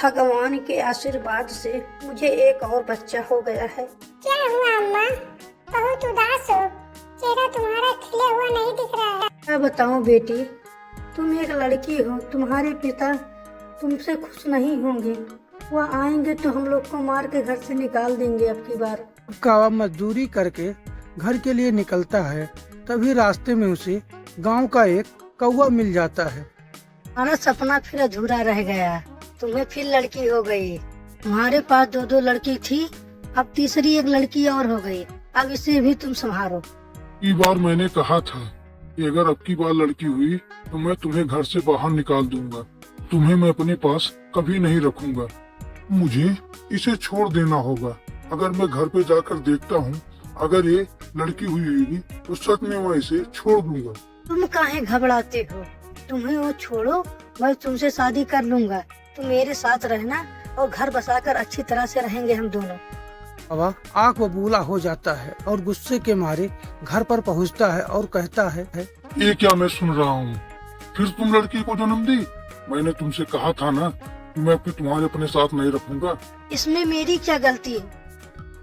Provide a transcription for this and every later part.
भगवान के आशीर्वाद से मुझे एक और बच्चा हो गया है। क्या हुआ अम्मा? बहुत उदास हो, चेहरा तुम्हारा खिला हुआ नहीं दिख रहा है। क्या बताऊं बेटी, तुम एक लड़की हो, तुम्हारे पिता तुमसे खुश नहीं होंगे। वह आएंगे तो हम लोग को मार के घर से निकाल देंगे अब की बार। कौवा मजदूरी करके घर के लिए निकलता है, तभी रास्ते में उसे गांव का एक कौवा मिल जाता है। हमारा सपना फिर अधूरा रह गया, तुम्हें फिर लड़की हो गई। तुम्हारे पास दो दो लड़की थी, अब तीसरी एक लड़की और हो गई। अब इसे भी तुम संभालो। की बार मैंने कहा था कि अगर अब की बार लड़की हुई तो मैं तुम्हें घर से बाहर निकाल दूंगा। तुम्हें मैं अपने पास कभी नहीं रखूंगा। मुझे इसे छोड़ देना होगा। अगर मैं घर पे जाकर देखता हूँ, अगर ये लड़की हुई होगी तो सच में मैं इसे छोड़ दूंगा। तुम काहे घबराते हो? तुम्हें वो छोड़ो, मैं तुमसे शादी कर लूंगा। तुम मेरे साथ रहना और घर बसाकर अच्छी तरह से रहेंगे हम दोनों। कौवा आंख बबूला हो जाता है और गुस्से के मारे घर पर पहुंचता है और कहता है ये क्या मैं सुन रहा हूँ? फिर तुम लड़की को जन्म दी? मैंने तुमसे कहा था ना कि मैं फिर तुम्हारे अपने साथ नहीं रखूंगा। इसमें मेरी क्या गलती है?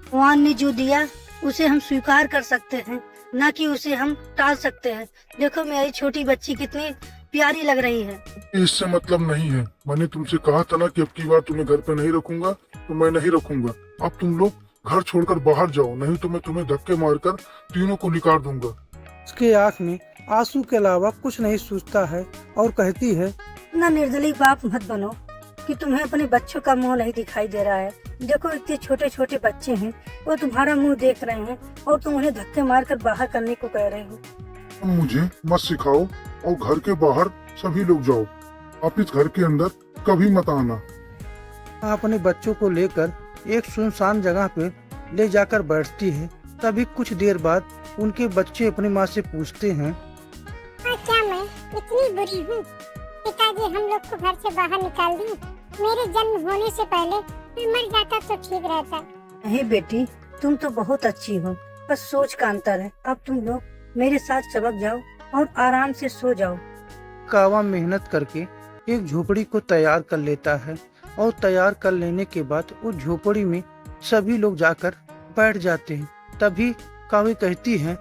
भगवान ने जो दिया उसे हम स्वीकार कर सकते हैं, न कि उसे हम टाल सकते हैं। देखो मेरी छोटी बच्ची कितनी प्यारी लग रही है। इससे मतलब नहीं है। मैंने तुमसे कहा था ना कि अब की बार तुम्हें घर पे नहीं रखूंगा, तो मैं नहीं रखूंगा। अब तुम लोग घर छोड़कर बाहर जाओ, नहीं तो मैं तुम्हें धक्के मारकर तीनों को निकाल दूंगा। उसके आंख में आंसू के अलावा कुछ नहीं सूझता है और कहती है, इतना निर्दयी बाप मत बनो कि तुम्हें अपने बच्चों का मुंह नहीं दिखाई दे रहा है। देखो इतने छोटे छोटे बच्चे हैं, वो तुम्हारा मुंह देख रहे हैं और तुम उन्हें धक्के मारकर बाहर करने को कह रहे हो। तुम मुझे मत सिखाओ और घर के बाहर सभी लोग जाओ। आप इस घर के अंदर कभी मत आना। अपने बच्चों को लेकर एक सुनसान जगह पे ले जाकर बैठती है। तभी कुछ देर बाद उनके बच्चे अपनी माँ से पूछते हैं, क्या मैं इतनी बुरी हूँ? पिताजी हम लोग को घर से बाहर निकाल दी। मेरे जन्म होने से पहले मैं मर जाता तो ठीक रहता। नहीं बेटी, तुम तो बहुत अच्छी हो, बस सोच का अंतर है। अब तुम लोग मेरे साथ चबक जाओ और आराम से सो जाओ। कौवा मेहनत करके एक झोपड़ी को तैयार कर लेता है और तैयार कर लेने के बाद उस झोपड़ी में सभी लोग जाकर बैठ जाते हैं। तभी कौवी कहती है,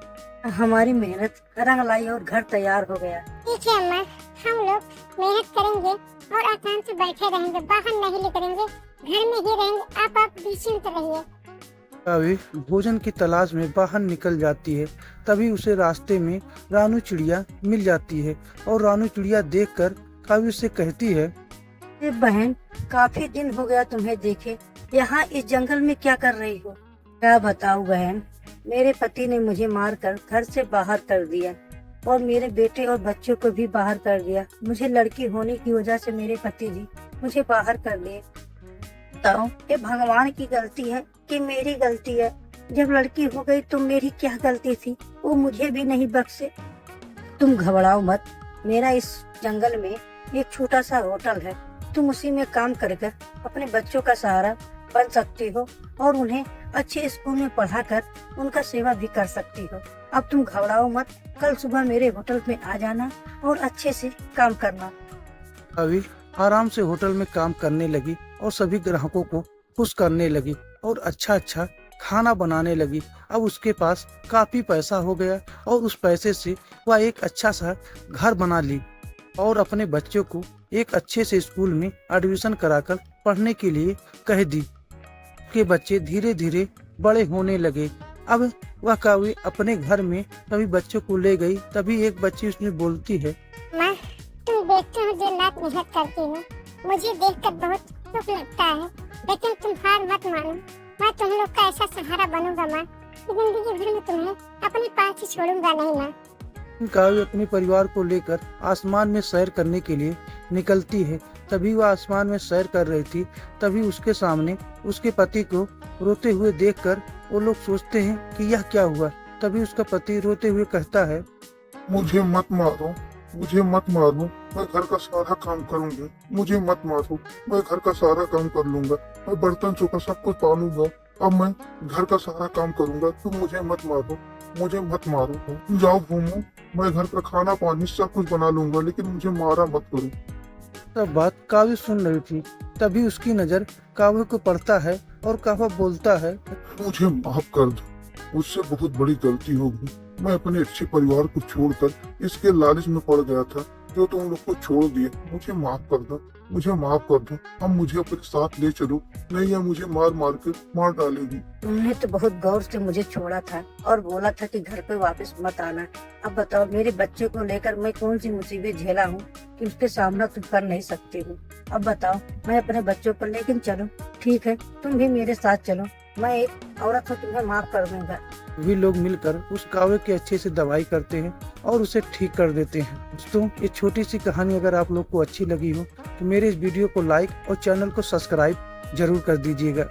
हमारी मेहनत रंग लाई और घर तैयार हो गया। ठीक है अम्मा, हम लोग मेहनत करेंगे और आराम से बैठे रहेंगे, बाहर नहीं निकलेंगे, घर में ही रहेंगे। आप निश्चिंत रहिए। कौवी भोजन की तलाश में बाहर निकल जाती है। तभी उसे रास्ते में रानू चिड़िया मिल जाती है और रानू चिड़िया देखकर कौवी से कहती है, बहन, काफी दिन हो गया तुम्हें देखे, यहाँ इस जंगल में क्या कर रही हो? क्या बताऊं बहन, मेरे पति ने मुझे मारकर घर से बाहर कर दिया और मेरे बेटे और बच्चों को भी बाहर कर दिया। मुझे लड़की होने की वजह से मेरे पति जी मुझे बाहर कर दिए। बताओ, ये भगवान की गलती है कि मेरी गलती है? जब लड़की हो गई तो मेरी क्या गलती थी? वो मुझे भी नहीं बख्शे। तुम घबराओ मत, मेरा इस जंगल में एक छोटा सा होटल है। तुम उसी में काम कर कर अपने बच्चों का सहारा बन सकती हो और उन्हें अच्छे स्कूल में पढ़ाकर उनका सेवा भी कर सकती हो। अब तुम घबराओ मत, कल सुबह मेरे होटल में आ जाना और अच्छे से काम करना। कौवी आराम से होटल में काम करने लगी और सभी ग्राहकों को खुश करने लगी और अच्छा अच्छा खाना बनाने लगी। अब उसके पास काफी पैसा हो गया और उस पैसे से वह एक अच्छा सा घर बना ली और अपने बच्चों को एक अच्छे से स्कूल में एडमिशन कराकर पढ़ने के लिए कह दी। के बच्चे धीरे धीरे बड़े होने लगे। अब वह कौवी अपने घर में सभी बच्चों को ले गई। तभी एक बच्ची उसमें बोलती है, माँ, तुम देखते हो जो रात मेहनत करती हूँ, मुझे देखकर बहुत दुख लगता है, लेकिन तुम हार मत मानो। मैं तुम लोग का ऐसा सहारा बनूंगा माँ, जिंदगी भर में तुम्हें अपने पास ही छोड़ूंगा नहीं माँ। कौवी अपने परिवार को लेकर आसमान में सैर करने के लिए निकलती है। तभी वह आसमान में सैर कर रही थी। तभी उसके सामने उसके पति को रोते हुए देखकर वो लोग सोचते हैं कि यह क्या हुआ। तभी उसका पति रोते हुए कहता है, मुझे मत मारो, मुझे मत मारो, मैं घर का सारा काम करूंगा। मुझे मत मारो, मैं घर का सारा काम कर लूंगा। मैं बर्तन चौका सब कुछ पालूंगा। अब मैं घर का सारा काम करूंगा। तुम मुझे मत मारो, मुझे मत मारो। तुम जाओ घूमो, मैं घर का खाना पानी सब कुछ बना लूंगा, लेकिन मुझे मारा मत करो। सब बात काव्य सुन रही थी। तभी उसकी नजर काव्य को पड़ता है और काव्य बोलता है, मुझे माफ कर दो, मुझसे बहुत बड़ी गलती हो गई। मैं अपने अच्छे परिवार को छोड़कर इसके लालच में पड़ गया था जो तुम लोग को छोड़ दिए। मुझे माफ कर दो, मुझे माफ कर दो। अब मुझे अपने साथ ले चलो, नहीं या मुझे मार मार कर मार डालेगी। तुमने तो बहुत गौर से मुझे छोड़ा था और बोला था कि घर पे वापस मत आना। अब बताओ, मेरे बच्चे को लेकर मैं कौन सी मुसीबत झेला हूँ कि उसके सामना तुम कर नहीं सकती हूँ। अब बताओ, मैं अपने बच्चों पर, लेकिन चलो ठीक है, तुम भी मेरे साथ चलो, मैं एक औरत हूँ, तुम्हें माफ कर दूंगा। वे लोग मिलकर उस काव्य की अच्छे से दवाई करते हैं और उसे ठीक कर देते हैं। दोस्तों, ये छोटी सी कहानी अगर आप लोग को अच्छी लगी हो तो मेरे इस वीडियो को लाइक और चैनल को सब्सक्राइब जरूर कर दीजिएगा।